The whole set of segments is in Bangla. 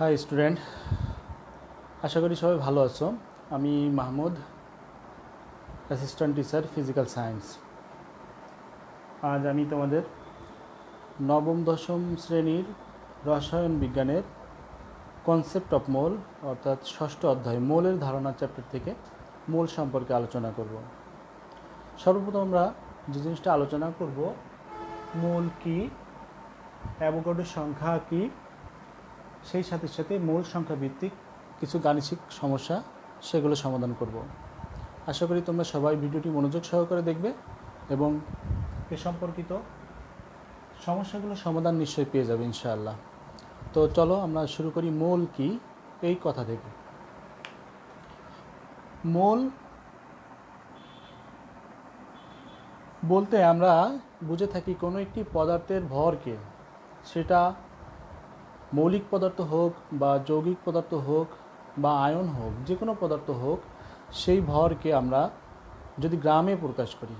হাই স্টুডেন্ট, আশা করি সবাই ভালো আছো। আমি Mahmud, assistant teacher physical science. আজ আমি তোমাদের নবম দশম শ্রেণীর রসায়ন বিজ্ঞানের কনসেপ্ট অফ মোল অর্থাৎ ষষ্ঠ অধ্যায় মোলের ধারণা চ্যাপ্টার থেকে মোল সম্পর্কে আলোচনা করব। সর্বপ্রথম আমরা যে জিনিসটা আলোচনা করব, মোল কি, অ্যাভোগাড্রোর সংখ্যা কি, সেই সাথে সাথে মোল সংখ্যা ভিত্তিক কিছু গাণিতিক সমস্যা সেগুলো সমাধান করব। আশা করি তোমরা সবাই ভিডিওটি মনোযোগ সহকারে দেখবে এবং এ সম্পর্কিত সমস্যাগুলো সমাধান নিশ্চয়ই পেয়ে যাবে ইনশাআল্লাহ। তো চলো আমরা শুরু করি মোল কি এই কথা থেকে। মোল বলতে আমরা বুঝে থাকি কোনো একটি পদার্থের ভরকে, সেটা মৌলিক পদার্থ হোক বা যৌগিক পদার্থ হোক বা আয়ন হোক, যে কোনো পদার্থ হোক, সেই ভরকে আমরা যদি গ্রামে প্রকাশ করি,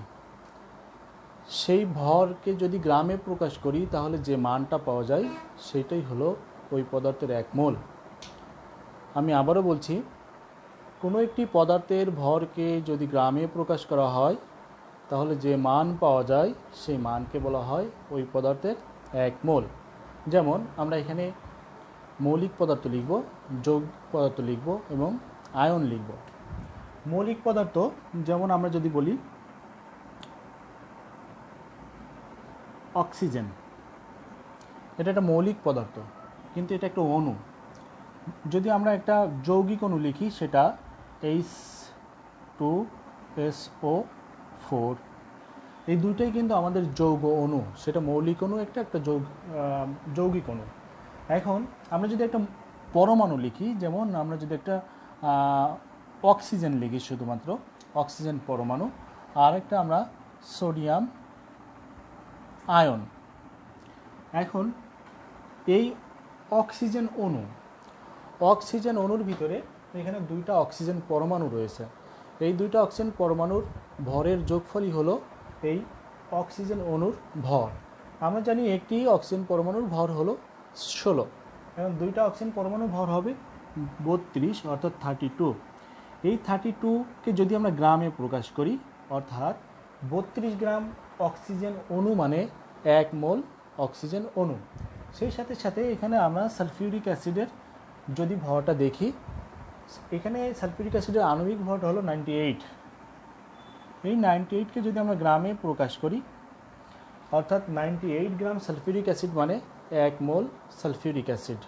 সেই ভরকে যদি গ্রামে প্রকাশ করি তাহলে যে মানটা পাওয়া যায় সেটাই হলো ওই পদার্থের এক মোল। আমি আবারও বলছি, কোনো একটি পদার্থের ভরকে যদি গ্রামে প্রকাশ করা হয় তাহলে যে মান পাওয়া যায় সেই মানকে বলা হয় ওই পদার্থের এক মোল। যেমন আমরা এখানে মৌলিক পদার্থ লিখব, যৌগিক পদার্থ লিখব এবং আয়ন লিখব। মৌলিক পদার্থ যেমন আমরা যদি বলি অক্সিজেন, এটা একটা মৌলিক পদার্থ কিন্তু এটা একটা অণু। যদি আমরা একটা যৌগিক অণু লিখি সেটা H2SO4, এই দুইটাই কিন্তু আমাদের যৌগ অণু, সেটা মৌলিক অণু একটা যৌগিক অণু। এখন আমরা যদি একটা পরমাণু লিখি, যেমন আমরা যদি একটা অক্সিজেন লিখি, শুধুমাত্র অক্সিজেন পরমাণু, আর একটা আমরা সোডিয়াম আয়ন। এখন এই অক্সিজেন অণুর ভিতরে এখানে দুইটা অক্সিজেন পরমাণু রয়েছে। এই দুইটা অক্সিজেন পরমাণুর ভরের যোগফলই হলো এই অক্সিজেন অণুর ভর। আমরা জানি একটি অক্সিজেন পরমাণুর ভর হলো 16, এবং দুইটা অক্সিজেন পরমাণুর ভর হবে 32 অর্থাৎ 32। এই 32কে যদি আমরা গ্রামে প্রকাশ করি, অর্থাৎ 32 গ্রাম অক্সিজেন অণু মানে এক মোল অক্সিজেন অণু। সেই সাথে সাথে এখানে আমরা সালফিউরিক অ্যাসিডের যদি ভরটা দেখি, এখানে সালফিউরিক অ্যাসিডের আণবিক ভরটা হলো 98। এই 98কে যদি আমরা গ্রামে প্রকাশ করি, অর্থাৎ 98 গ্রাম সালফিউরিক অ্যাসিড মানে এক মোল সালফিউরিক অ্যাসিড।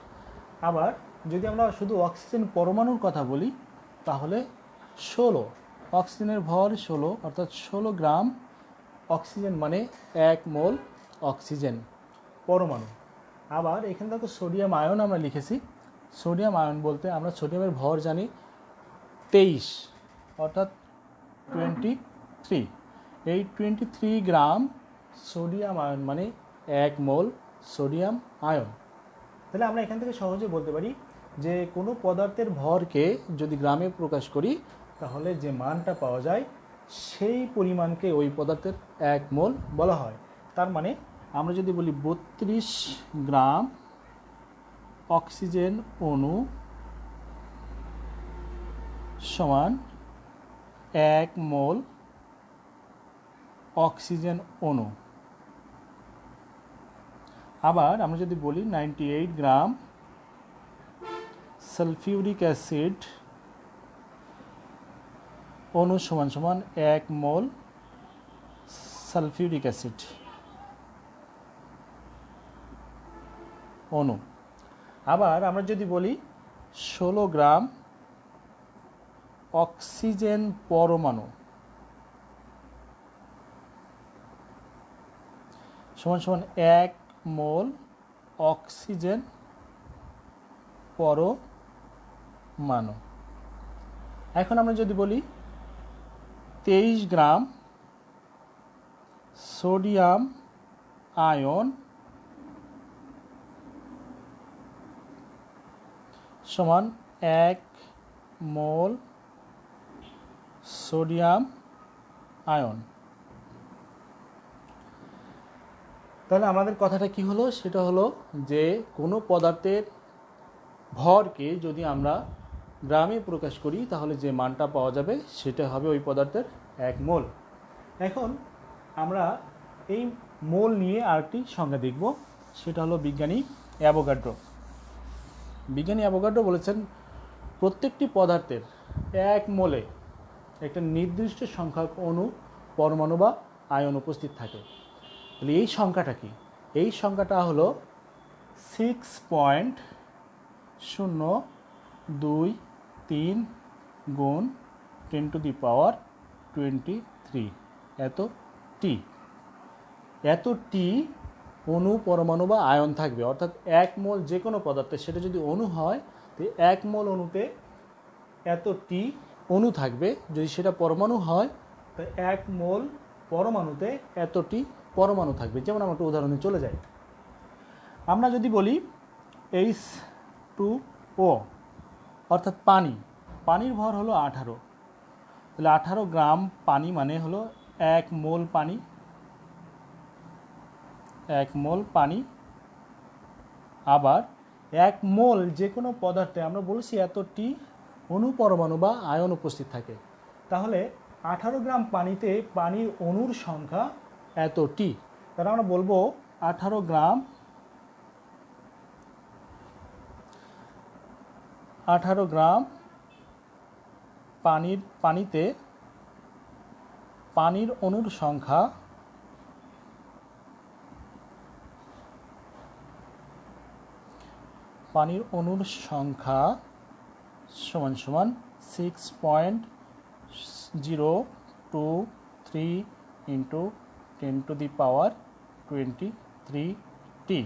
আবার যদি আমরা শুধু অক্সিজেন পরমাণুর কথা বলি তাহলে 16, অক্সিজেনের ভর 16 অর্থাৎ 16 গ্রাম অক্সিজেন মানে এক মোল অক্সিজেন পরমাণু। আবার এখানে দেখো সোডিয়াম আয়ন আমরা লিখেছি। সোডিয়াম আয়ন বলতে আমরা সোডিয়ামের ভর জানি 23 অর্থাৎ 23। এই 23 গ্রাম সোডিয়াম আয়ন মানে এক মোল সোডিয়াম আয়ন। তাহলে আমরা এখান থেকে সহজে বলতে পারি যে কোনো পদার্থের ভরকে যদি গ্রামে প্রকাশ করি তাহলে যে মানটা পাওয়া যায় সেই পরিমাণকে ওই পদার্থের এক মোল বলা হয়। তার মানে আমরা যদি বলি 32 গ্রাম অক্সিজেন অণু সমান এক মোল অক্সিজেন অণু। আবার আমরা যদি বলি 98 গ্রাম সালফিউরিক অ্যাসিড অণু সমান সমান এক মোল সালফিউরিক অ্যাসিড অণু। আবার আমরা যদি বলি 16 গ্রাম অক্সিজেন পরমাণু সমান সমান এক মোল অক্সিজেন পরমাণু। এখন আমরা যদি বলি 23 গ্রাম সোডিয়াম আয়ন সমান এক মোল সোডিয়াম আয়ন। তাহলে আমাদের কথাটা কি হলো, সেটা হলো যে কোনো পদার্থের ভরকে যদি আমরা গ্রামে প্রকাশ করি তাহলে যে মানটা পাওয়া যাবে সেটা হবে ওই পদার্থের 1 মোল। এখন আমরা এই মোল নিয়ে আরেকটি সংজ্ঞা দেখব, সেটা হলো বিজ্ঞানী অ্যাভোগাড্রো। বিজ্ঞানী অ্যাভোগাড্রো বলেছেন প্রত্যেকটি পদার্থের 1 মোলে একটা নির্দিষ্ট সংখ্যক অণু, পরমাণু বা আয়ন উপস্থিত থাকে। তাহলে এই সংখ্যাটা কি? এই সংখ্যাটা হলো 6.023 গুণ 10⁻23 এত টি অণু, পরমাণু বা আয়ন থাকবে। অর্থাৎ 1 মোল যে কোনো পদার্থের, সেটা যদি অণু হয় তো 1 মোল অণুতে এত টি অণু থাকবে। যদি সেটা পরমাণু হয় তো 1 মোল পরমাণুতে এতটি পরমাণু থাকবে। যেমন আমরা একটা উদাহরণে চলে যাই। আমরা যদি বলি H2O অর্থাৎ পানির ভর হলো 18, তাহলে 18 গ্রাম পানি মানে হলো 1 মোল পানি। 1 মোল পানি। আবার 1 মোল যে কোনো পদার্থে আমরা বলছি এতটি অণু, পরমাণু বা আয়ন উপস্থিত থাকে। তাহলে 18 গ্রাম পানিতে পানির অণুর সংখ্যা এতটি। তাহলে আমরা বলবো 18 গ্রাম পানিতে পানির অণুর সংখ্যা সমান সমান 6.023 × 10⁻23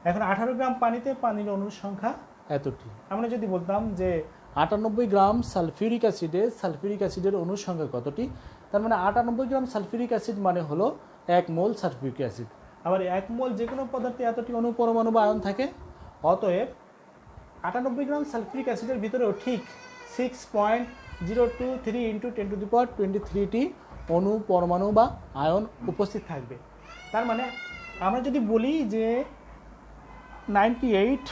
এখন 18 গ্রাম পানিতে পানির অণুর সংখ্যা এতটি। আমরা যদি বলতাম যে 98 গ্রাম সালফিউরিক অ্যাসিডের অণুর সংখ্যা কতটি, তার মানে 98 গ্রাম সালফিউরিক অ্যাসিড মানে হলো 1 মোল সালফিউরিক অ্যাসিড। আবার 1 মোল যে কোনো পদার্থে এতটি অণু, পরমাণু বা আয়ন থাকে। অতএব 98 গ্রাম সালফিউরিক অ্যাসিডের ভিতরেও ঠিক 6.023 × 10⁻23 অণু, পরমাণু বা আয়ন উপস্থিত থাকবে। তার মানে আমরা যদি বলি যে 98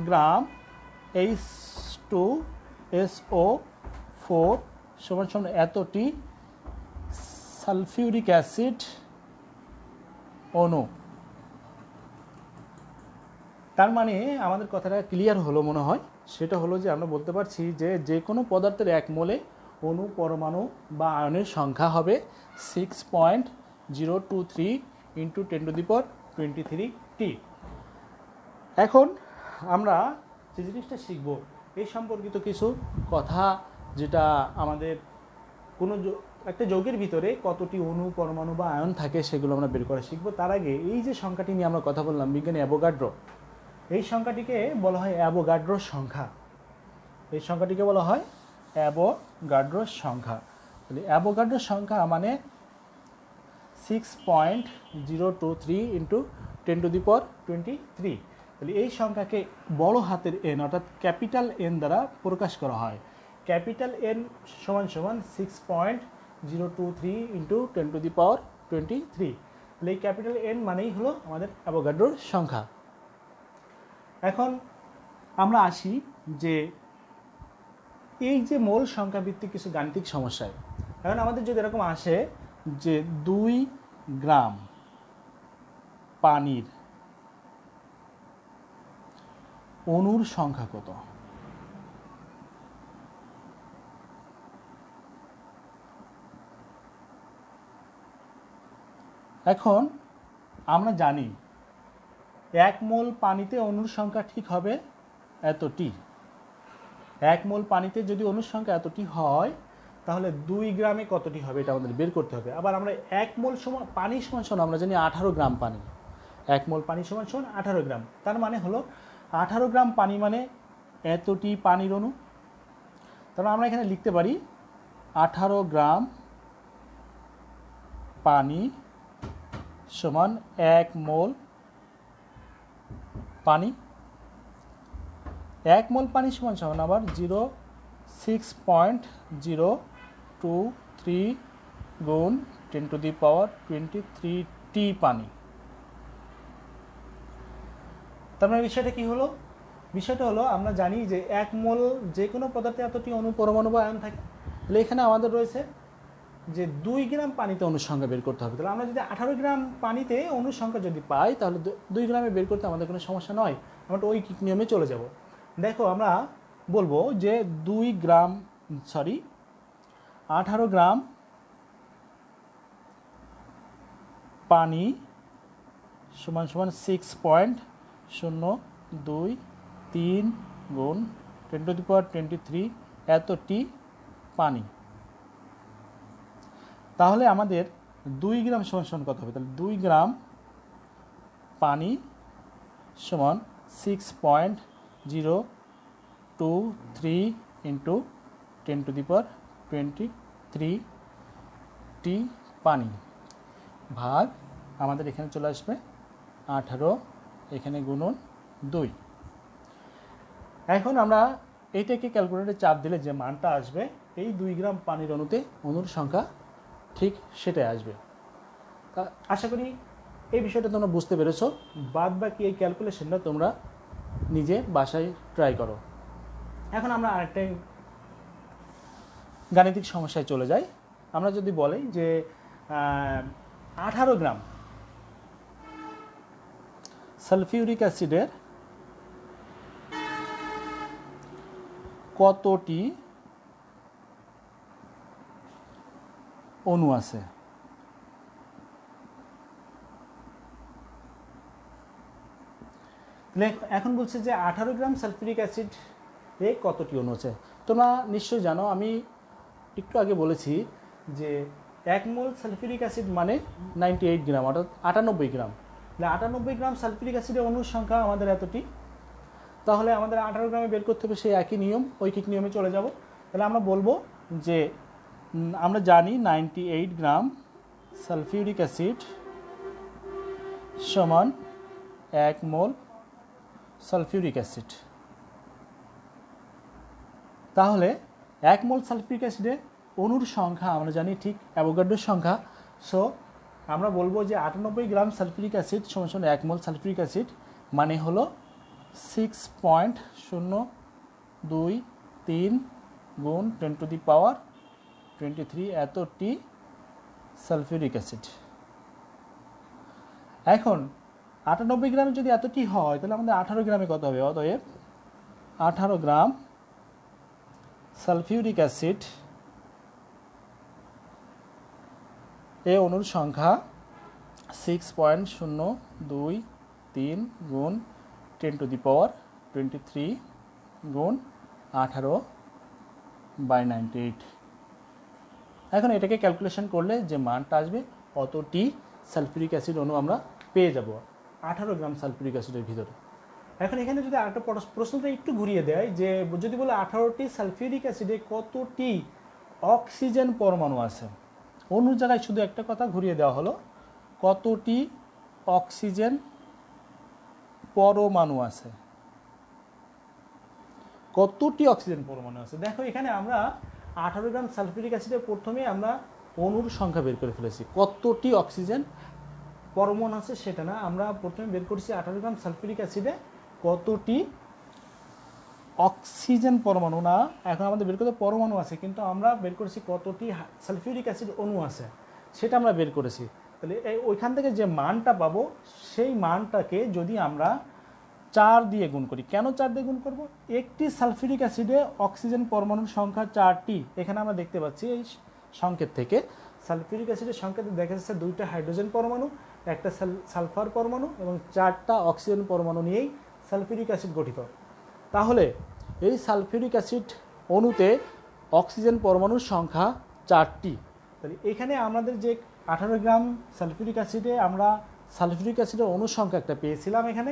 গ্রাম H2SO4 সমান সমান এতটি সালফিউরিক অ্যাসিড অণু। তার মানে আমাদের কথাটা ক্লিয়ার হলো মনে হয়। সেটা হলো যে আমরা বলতে পারছি যে যে কোনো পদার্থের 1 মোলে অণু, পরমাণু বা আয়নের সংখ্যা হবে 6.023 × 10⁻23 এখন আমরা যে জিনিসটা শিখব এই সম্পর্কিত কিছু কথা, যেটা আমাদের কোনো একটা যৌগের ভিতরে কতটি অণু, পরমাণু বা আয়ন থাকে সেগুলো আমরা বের করা শিখব। তার আগে এই যে সংখ্যাটি নিয়ে আমরা কথা বললাম, বিজ্ঞানী অ্যাভোগাড্রো, এই সংখ্যাটিকে বলা হয় অ্যাভোগাড্রোর সংখ্যা। এই সংখ্যাটিকে বলা হয় অ্যাভোগাড্রোর সংখ্যা। তাহলে অ্যাভোগাড্রোর সংখ্যা মানে 6.023 × 10⁻23। তাহলে এই সংখ্যাকে বড় হাতের N অর্থাৎ ক্যাপিটাল N দ্বারা প্রকাশ করা হয়। ক্যাপিটাল N সমান সমান 6.023 × 10⁻23। তাহলে এই ক্যাপিটাল N মানেই হলো আমাদের অ্যাভোগাড্রোর সংখ্যা। এখন আমরা আসি যে এই যে মোল সংখ্যা ভিত্তিক কিছু গাণিতিক সমস্যায়। এখন আমাদের যদি এরকম আসে যে 2 গ্রাম পানির অণুর সংখ্যা কত, এখন আমরা জানি 1 মোল পানিতে অণুর সংখ্যা ঠিক হবে এতটি। 1 মোল পানিতে যদি অণুর সংখ্যা এতটি হয় তাহলে 2 গ্রামে কতটি হবে এটা আমাদের বের করতে হবে। আবার আমরা 1 মোল পানি সমান আমরা জানি 18 গ্রাম পানি। 1 মোল পানি সমান 18 গ্রাম। তার মানে হলো 18 গ্রাম পানি মানে এতটি পানির অণু। তাহলে আমরা এখানে লিখতে পারি 18 গ্রাম পানি সমান 1 মোল পানি। 1 মোল পানি সমান আবার 6.023 গুণ 10⁻23 পানি। তার মানে বিষয়টা কি হলো, বিষয়টা হলো আমরা জানি যে 1 মোল যে কোনো পদার্থে এতটি অণু, পরমাণু বা আয়ন থাকে। তাহলে এখানে আমাদের রয়েছে যে 2 গ্রাম পানিতে অণুর সংখ্যা বের করতে হবে। তাহলে আমরা যদি 18 গ্রাম পানিতে অণুর সংখ্যা যদি পাই, তাহলে 2 গ্রামে বের করতে আমাদের কোনো সমস্যা নয়, আমরা তো ঐকিক নিয়মে চলে যাব। দেখো আমরা বলবো যে 18 গ্রাম পানি সমান সমান 6.023 গুণ 10⁻23 এতটি পানি। তাহলে আমাদের 2 গ্রাম সমান কত হবে? তাহলে 2 গ্রাম পানি সমান 6.023 ইন্টু 10⁻23 টি পানি ভাগ আমাদের এখানে চলে আসবে 18, এখানে গুণন 2। এখন আমরা এইটাকে ক্যালকুলেটরে চাপ দিলে যে মানটা আসবে, এই 2 গ্রাম পানির অণুতে অণুর সংখ্যা ঠিক সেটাই আসবে। তা আশা করি এই বিষয়টা তোমরা বুঝতে পেরেছো। বাদ বাকি এই ক্যালকুলেশনটা তোমরা নিজে বাসায় ট্রাই করো। এখন আমরা আরেকটা গাণিতিক সমস্যায় চলে যাই। আমরা যদি বলি যে 18 গ্রাম সালফিউরিক অ্যাসিডের কতটি অণু আছে? এখন বলছে যে 18 গ্রাম সালফিউরিক অ্যাসিড এ কতটি অণু আছে। তোমরা নিশ্চয়ই জানো, আমি একটু আগে বলেছি যে 1 মোল সালফিউরিক অ্যাসিড মানে 98 গ্রাম, অর্থাৎ 98 গ্রাম। 98 গ্রাম সালফিউরিক অ্যাসিডের অণুর সংখ্যা আমাদের এতটি। তাহলে আমাদের 18 গ্রামে বের করতে হবে সেই একই নিয়ম, ঐকিক নিয়মে চলে যাব। তাহলে আমরা বলবো যে আমরা জানি 98 গ্রাম সালফিউরিক অ্যাসিড সমান 1 মোল সালফিউরিক অ্যাসিড। তাহলে 1 মোল সালফিউরিক অ্যাসিডের অণুর সংখ্যা আমরা জানি ঠিক অ্যাভোগাড্রোর সংখ্যা। সো আমরা বলবো যে 98 গ্রাম সালফিউরিক অ্যাসিড সমান 1 মোল সালফিউরিক অ্যাসিড মানে হলো 6.023 গুণ 10⁻23 এতটি সালফিউরিক অ্যাসিড। এখন 98 গ্রামে যদি এতটি হয়, তাহলে আমাদের 18 গ্রামে কত হবে? অতএব 18 গ্রাম সালফিউরিক অ্যাসিড এ অণুর সংখ্যা 6.023 গুণ 10⁻23 গুণ 18/98। এখন এটাকে ক্যালকুলেশন করলে যে মানটা আসবে অতটি সালফিউরিক অ্যাসিড অণু আমরা পেয়ে যাব 18 গ্রাম সালফিউরিক অ্যাসিডের ভিতরে। এখন এখানে যদি আরেকটা প্রশ্নটা একটু ঘুরিয়ে দেয় যে যদি বলে 18টি সালফিউরিক অ্যাসিডে কতটি অক্সিজেন পরমাণু আছে, অণুর জায়গায় শুধু একটা কথা ঘুরিয়ে দেওয়া হলো, কতটি অক্সিজেন পরমাণু আছে, কতটি অক্সিজেন পরমাণু আছে। দেখো এখানে আমরা 18 গ্রাম সালফিউরিক অ্যাসিডে প্রথমে আমরা অণুর সংখ্যা বের করে ফেলেছি, কতটি অক্সিজেন পরমাণু আছে সেটা না, আমরা প্রথমে বের করেছি 18 গ্রাম সালফিউরিক অ্যাসিডে কতটি অক্সিজেন পরমাণু না, এখন আমাদের বের করতে পরমাণু আছে, কিন্তু আমরা বের করেছি কতটি সালফিউরিক অ্যাসিড অণু আছে সেটা আমরা বের করেছি। তাহলে ওইখান থেকে যে মানটা পাবো সেই মানটাকে যদি আমরা 4 দিয়ে গুণ করি, কেন 4 দিয়ে গুণ করব? একটি সালফিউরিক অ্যাসিডে অক্সিজেন পরমাণুর সংখ্যা 4টি। এখানে আমরা দেখতে পাচ্ছি এই সংকেত থেকে সালফিউরিক অ্যাসিডের সংকেতে দেখা যাচ্ছে 2টা হাইড্রোজেন পরমাণু, একটা সালফার পরমাণু এবং 4টা অক্সিজেন পরমাণু নিয়েই সালফিউরিক অ্যাসিড গঠিত। তাহলে এই সালফিউরিক অ্যাসিড অণুতে অক্সিজেন পরমাণুর সংখ্যা 4টি। তাহলে এখানে আমাদের যে 18 গ্রাম সালফিউরিক অ্যাসিডে আমরা সালফিউরিক অ্যাসিডের অণুর সংখ্যা একটা পেয়েছিলাম, এখানে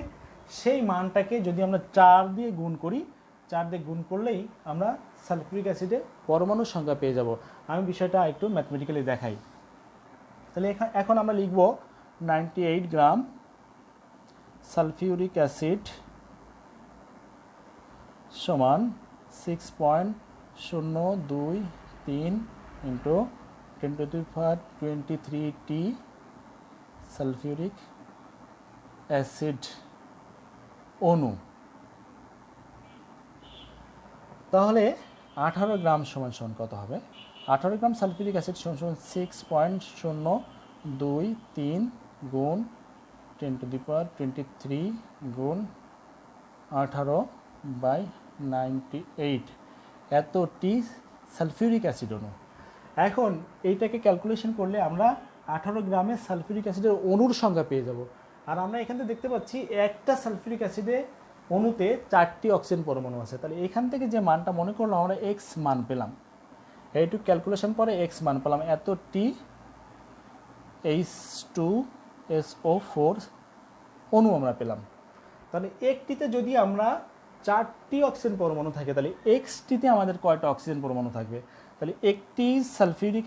সেই মানটাকে যদি আমরা 4 দিয়ে গুণ করি, 4 দিয়ে গুণ করলেই আমরা সালফিউরিক অ্যাসিডে পরমাণুর সংখ্যা পেয়ে যাব। আমি বিষয়টা একটু ম্যাথমেটিক্যালি দেখাই। তাহলে এখন আমরা লিখব 98 গ্রাম সালফিউরিক অ্যাসিড সমান 6.023 ইন্টু 10⁻23 সালফিউরিক অ্যাসিড অণু তাহলে 18 গ্রাম সমান সমান কত হবে? 18 গ্রাম সালফিউরিক অ্যাসিড সমান সমান 6.023 গুণ 10⁻23 গুণ 18/98 এতটি সালফিউরিক অ্যাসিড অণু। এখন এইটাকে ক্যালকুলেশন করলে আমরা 18 গ্রামের সালফিউরিক অ্যাসিডের অণুর সংখ্যা পেয়ে যাব। আর আমরা এখান থেকে দেখতে পাচ্ছি একটা সালফিউরিক অ্যাসিডে অণুতে 4টি অক্সিজেন পরমাণু আছে। তাহলে এখান থেকে যে মানটা মনে করলাম আমরা এক্স মান পেলাম, এইটুকু ক্যালকুলেশন পরে এক্স মান পেলাম, এতটি H2SO4 অণু আমরা পেলাম। তাহলে একটিতে যদি আমরা 4টি অক্সিজেন পরমাণু থাকে, তাহলে এক্সটিতে আমাদের কয়টা অক্সিজেন পরমাণু থাকবে? তাহলে একটি সালফিউরিক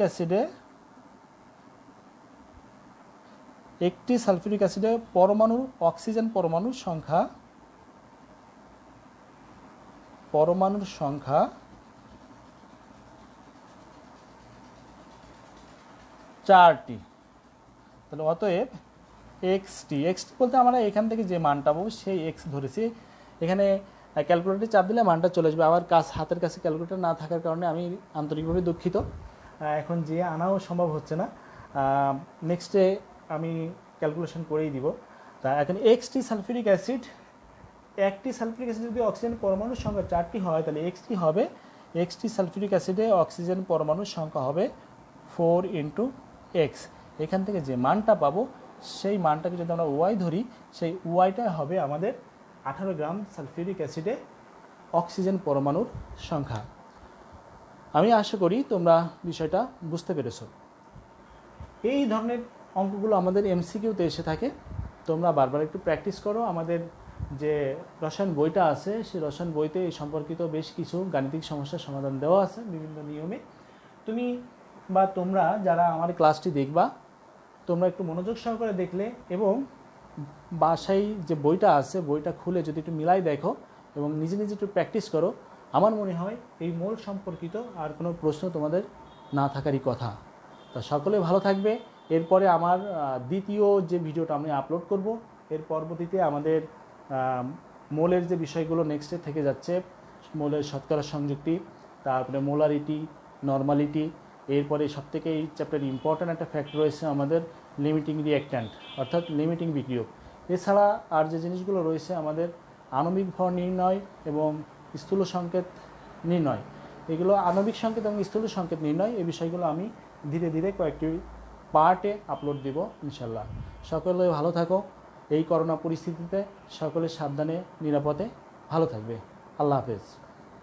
অ্যাসিডে পরমাণুর অক্সিজেন পরমাণুর সংখ্যা 4টি। তাহলে অতএব এক্সটি বলতে আমরা এখান থেকে যে মানটা পাবো সেই এক্স ধরেছি। এখানে ক্যালকুলেটরে চাপ দিলে মানটা চলে আসবে। আবার হাতের কাছে ক্যালকুলেটর না থাকার কারণে আমি আন্তরিকভাবে দুঃখিত, এখন যে আনাও সম্ভব হচ্ছে না। নেক্সটে আমি ক্যালকুলেশন করেই দিব। তা এখন একটি সালফিউরিক অ্যাসিড যদি অক্সিজেন পরমাণুর সংখ্যা 4টি হয়, তাহলে এক্সটি সালফিউরিক অ্যাসিডে অক্সিজেন পরমাণুর সংখ্যা হবে 4 × x। এখান থেকে যে মানটা পাবো সেই মানটাকে যদি আমরা ওয়াই ধরি, সেই ওয়াইটা হবে আমাদের 18 গ্রাম সালফিউরিক অ্যাসিডে অক্সিজেন পরমাণুর সংখ্যা। আমি আশা করি তোমরা বিষয়টা বুঝতে পেরেছো। এই ধরনের অঙ্কগুলো আমাদের এমসিকিউতে এসে থাকে, তোমরা বারবার একটু প্র্যাকটিস করো। আমাদের যে রসায়ন বইটা আছে সেই রসায়ন বইতে এই সম্পর্কিত বেশ কিছু গাণিতিক সমস্যার সমাধান দেওয়া আছে বিভিন্ন নিয়মে। তোমরা যারা আমার ক্লাসটি দেখবা, তোমরা একটু মনোযোগ সহকারে দেখলে এবং বাসায় যে বইটা আছে বইটা খুলে যদি একটু মিলাই দেখো এবং নিজে নিজে একটু প্র্যাকটিস করো, আমার মনে হয় এই মোল সম্পর্কিত আর কোনো প্রশ্ন তোমাদের না থাকারই কথা। তা সকলে ভালো থাকবে। এরপরে আমার দ্বিতীয় যে ভিডিওটা আমি আপলোড করব, এর পরবর্তীতে আমাদের মোলের যে বিষয়গুলো নেক্সটে থেকে যাচ্ছে, মোলের শতকরা সংযুক্তি, তারপরে মোলারিটি, নর্মালিটি, এরপরে সবথেকে এই চ্যাপ্টারে ইম্পর্ট্যান্ট একটা ফ্যাক্ট রয়েছে আমাদের লিমিটিং রিঅ্যাক্ট্যান্ট অর্থাৎ লিমিটিং বিক্রিয়ক। এছাড়া আর যে জিনিসগুলো রয়েছে আমাদের আণবিক ভর নির্ণয় এবং স্থূল সংকেত নির্ণয়, এগুলো আণবিক সংকেত এবং স্থূল সংকেত নির্ণয়, এই বিষয়গুলো আমি ধীরে ধীরে কয়েকটি পার্টে আপলোড দিব ইনশাল্লাহ। সকলে ভালো থাকো। এই করোনা পরিস্থিতিতে সকলে সাবধানে নিরাপদে ভালো থাকবে। আল্লাহ হাফেজ।